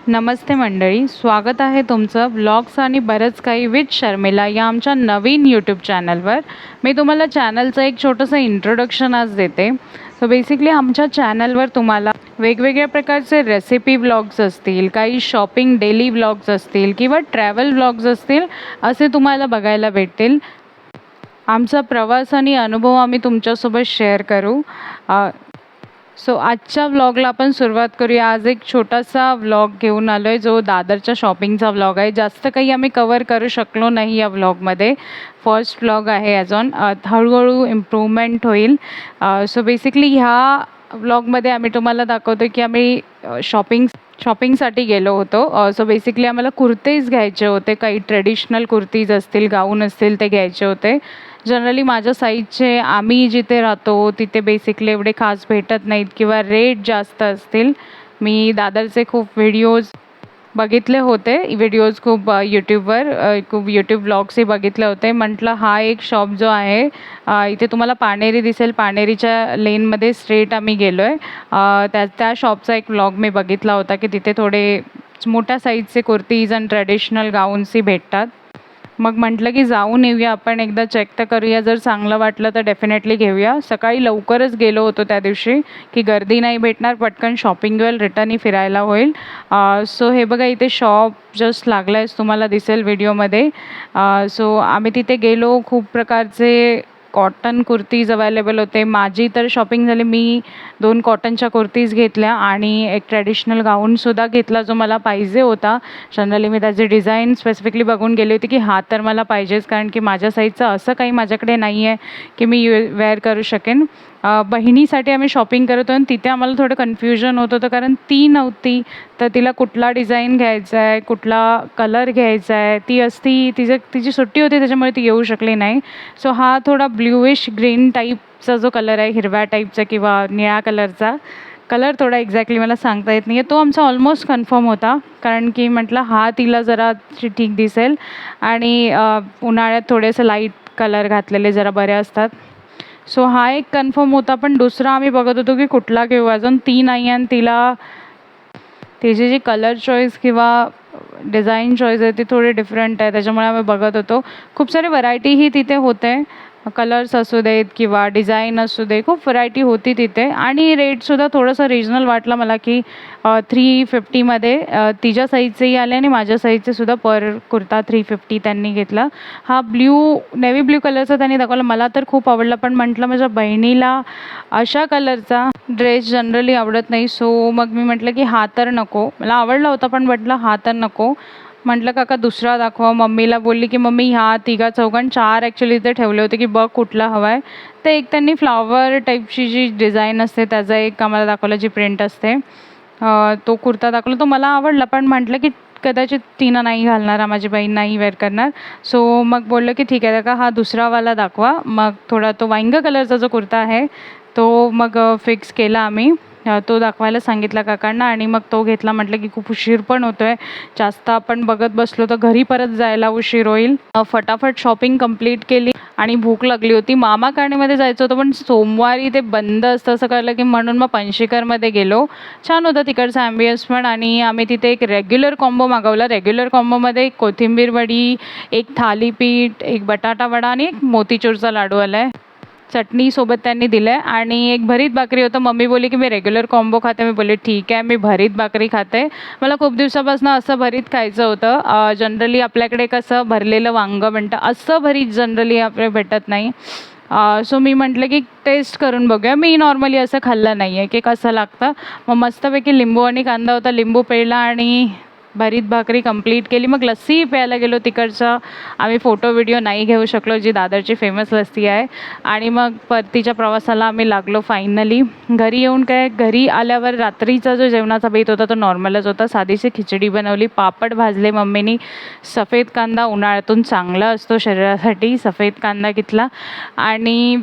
नमस्ते मंडळी, स्वागत आहे तुमचं व्लॉग्स आणि बरंच काही विथ शर्मिला या आमच्या नवीन यूट्यूब चॅनलवर. मी तुम्हाला चॅनलचं एक छोटंसं इंट्रोडक्शन आज देते. सो बेसिकली आमच्या चॅनलवर तुम्हाला वेगवेगळ्या प्रकारचे रेसिपी व्लॉग्स असतील, काही शॉपिंग डेली व्लॉग्स असतील किंवा ट्रॅव्हल व्लॉग्स असतील, असे तुम्हाला बघायला भेटतील. आमचा प्रवास आणि अनुभव आम्ही तुमच्यासोबत शेअर करू. सो आजच्या व्लॉगला आपण सुरुवात करूया. आज एक छोटासा व्लॉग घेऊन आलो आहे, जो दादरच्या शॉपिंगचा व्लॉग आहे. जास्त काही आम्ही कवर करू शकलो नाही या व्लॉगमध्ये. फर्स्ट व्लॉग आहे अजून. हळूहळू इम्प्रूव्हमेंट होईल. सो बेसिकली ह्या व्लॉगमध्ये आम्ही तुम्हाला दाखवतो की आम्ही शॉपिंगसाठी गेलो होतो. सो बेसिकली आम्हाला कुर्तेज घ्यायचे होते. काही ट्रेडिशनल कुर्तीज असतील, गाऊन असतील, ते घ्यायचे होते. जनरली माझ्या साईजचे आम्ही जिथे राहतो तिथे बेसिकली एवढे खास भेटत नाहीत किंवा रेट जास्त असतील. मी दादरचे खूप व्हिडिओज बघितले होते. व्हिडिओज खूप यूट्यूबवर खूप यूट्यूब व्लॉग्सही बघितले होते. म्हटलं हा एक शॉप जो आहे, इथे तुम्हाला पाणेरी दिसेल. पाणेरीच्या लेनमध्ये स्ट्रेट आम्ही गेलो आहे. त्या शॉपचा एक व्लॉग मी बघितला होता की तिथे थोडे मोठ्या साईजचे कुर्तीज आणि ट्रेडिशनल गाऊन्सही भेटतात. मग म्हटलं की जाऊन येऊया, आपण एकदा चेक तर करूया. जर चांगलं वाटलं तर डेफिनेटली घेऊया. सकाळी लवकरच गेलो होतो त्या दिवशी की गर्दी नाही भेटणार, पटकन शॉपिंग होईल, रिटर्नही फिरायला होईल. सो हे बघा, इथे शॉप जस्ट लागला आहे, तुम्हाला दिसेल व्हिडिओमध्ये. सो आम्ही तिथे गेलो. खूप प्रकारचे कॉटन कुर्तीज अवेलेबल होते. माझी तर शॉपिंग झाली. मी 2 कॉटनच्या कुर्तीज घेतल्या आणि एक ट्रेडिशनल गाऊनसुद्धा घेतला, जो मला पाहिजे होता. जनरली मी त्याची डिझाईन स्पेसिफिकली बघून गेली होती की हा तर मला पाहिजेच, कारण की माझ्या साईजचं असं काही माझ्याकडे नाही आहे की मी वेअर करू शकेन. बहिणीसाठी आम्ही शॉपिंग करत होतो आणि तिथे आम्हाला थोडं कन्फ्युजन होत होतं, कारण ती नव्हती. तर तिला कुठला डिझाईन घ्यायचा आहे, कुठला कलर घ्यायचा आहे, तिची सुट्टी होती, त्याच्यामुळे ती येऊ शकली नाही. सो हा थोडा ब्ल्यूइश ग्रीन टाईपचा जो कलर आहे, हिरव्या टाईपचा किंवा निळ्या कलरचा कलर, थोडा एक्झॅक्टली मला सांगता येत नाही आहे, तो आमचा ऑलमोस्ट कन्फर्म होता. कारण की म्हटलं हा तिला जरा ठीक दिसेल आणि उन्हाळ्यात थोडेसे लाईट कलर घातलेले जरा बरे असतात. सो हा एक कन्फर्म होता. पण दुसरा आम्ही बघत होतो की कुठला घेऊ. अजून ती नाही आहे आणि तिची जी कलर चॉईस किंवा डिझाईन चॉईस आहे ती थोडी डिफरंट आहे. त्याच्यामुळे आम्ही बघत होतो. खूप सारी व्हरायटीही तिथे होते. कलर्स असू देत किंवा डिझाईन असू दे, खूप व्हरायटी होती तिथे. आणि रेटसुद्धा थोडंसं रिजनल वाटलं मला की 350मध्ये तिच्या साईजचेही आले आणि माझ्या साईजचेसुद्धा पर कुर्ता 350 त्यांनी घेतला. हा नेव्ही ब्ल्यू कलरचा त्यांनी दाखवला. मला तर खूप आवडला, पण म्हटलं माझ्या बहिणीला अशा कलरचा ड्रेस जनरली आवडत नाही. सो मग मी म्हटलं की हा तर नको. मला आवडला होता पण म्हटलं हा तर नको. म्हटलं काका दुसरा दाखवा. मम्मीला बोलली की मम्मी ह्या 4 ॲक्च्युली इथे ठेवले होते की बघ कुठला हवा आहे. तर एक त्यांनी फ्लॉवर टाईपची जी डिझाईन असते त्याचा एक आम्हाला दाखवला, जी प्रिंट असते, तो कुर्ता दाखवला. तो मला आवडला, पण म्हटलं की कदाचित तिनं नाही घालणार, माझी बहीण नाही वेअर करणार. सो मग बोललं की ठीक आहे का, हा दुसरावाला दाखवा. मग थोडा तो वांग कलरचा जो कुर्ता आहे तो मग फिक्स केला आम्ही. तो दाखवायला सांगितला काकांना आणि मग तो घेतला. म्हटलं की खूप उशीर पण होतो आहे, जास्त आपण बघत बसलो तर घरी परत जायला उशीर होईल. फटाफट शॉपिंग कंप्लीट केली आणि भूक लागली होती. मामा करणीमध्ये जायचं होतं, पण सोमवारी ते बंद असतं असं कळलं की म्हणून मग पंचशीकरमध्ये गेलो. छान होतं तिकडचं ॲम्बियन्स पण. आणि आम्ही तिथे एक रेग्युलर कॉम्बो मागवला. रेग्युलर कॉम्बोमध्ये एक कोथिंबीर वडी, एक थालीपीठ, एक बटाटा वडा आणि एक मोतीचूरचा लाडू आला आहे. चटणीसोबत त्यांनी दिलं आहे आणि एक भरीत भाकरी होतं. मम्मी बोलली की मी रेग्युलर कॉम्बो खाते. मी बोलले ठीक आहे, मी भरीत भाकरी खाते. मला खूप दिवसापासून असं भरीत खायचं होतं. जनरली आपल्याकडे कसं भरलेलं वांगं म्हणतं, असं भरीत जनरली आपल्याला भेटत नाही. सो मी म्हटलं की टेस्ट करून बघूया. मी नॉर्मली असं खाल्लं नाही आहे की कसं लागतं. मग मस्तपैकी लिंबू आणि कांदा होता, लिंबू पिळला आणि भरीत भाकरी कंप्लीट केली. मग लस्सी प्यायला गेलो तिकडचं. आम्ही फोटो व्हिडिओ नाही घेऊ शकलो, जी दादरची फेमस लस्सी आहे. आणि मग परतीच्या प्रवासाला आम्ही लागलो फायनली. घरी येऊन घरी आल्यावर रात्रीचा जो जेवणाचा बेत होता तो नॉर्मलच होता. साधीशी खिचडी बनवली, पापड भाजले मम्मीनी, सफेद कांदा उन्हाळ्यातून चांगला असतो शरीरासाठी, सफेद कांदा घेतला आणि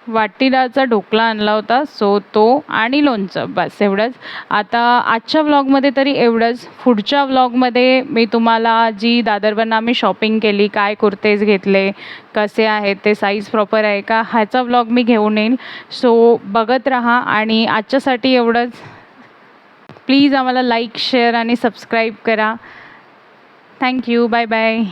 वाटीदाळचा ढोकळा आणला होता. सो तो आणि लोणचं, बस एवढंच. आता आजच्या व्लॉगमध्ये तरी एवढंच. पुढच्या व्लॉगमध्ये मी तुम्हाला जी दादरवरनं आम्ही शॉपिंग केली, काय कुर्तेज घेतले, कसे आहेत ते, साईज प्रॉपर आहे का, ह्याचा व्लॉग मी घेऊन येईल. सो बघत राहा. आणि आजच्यासाठी एवढंच. प्लीज आम्हाला लाईक शेअर आणि सबस्क्राईब करा. थँक्यू. Bye bye.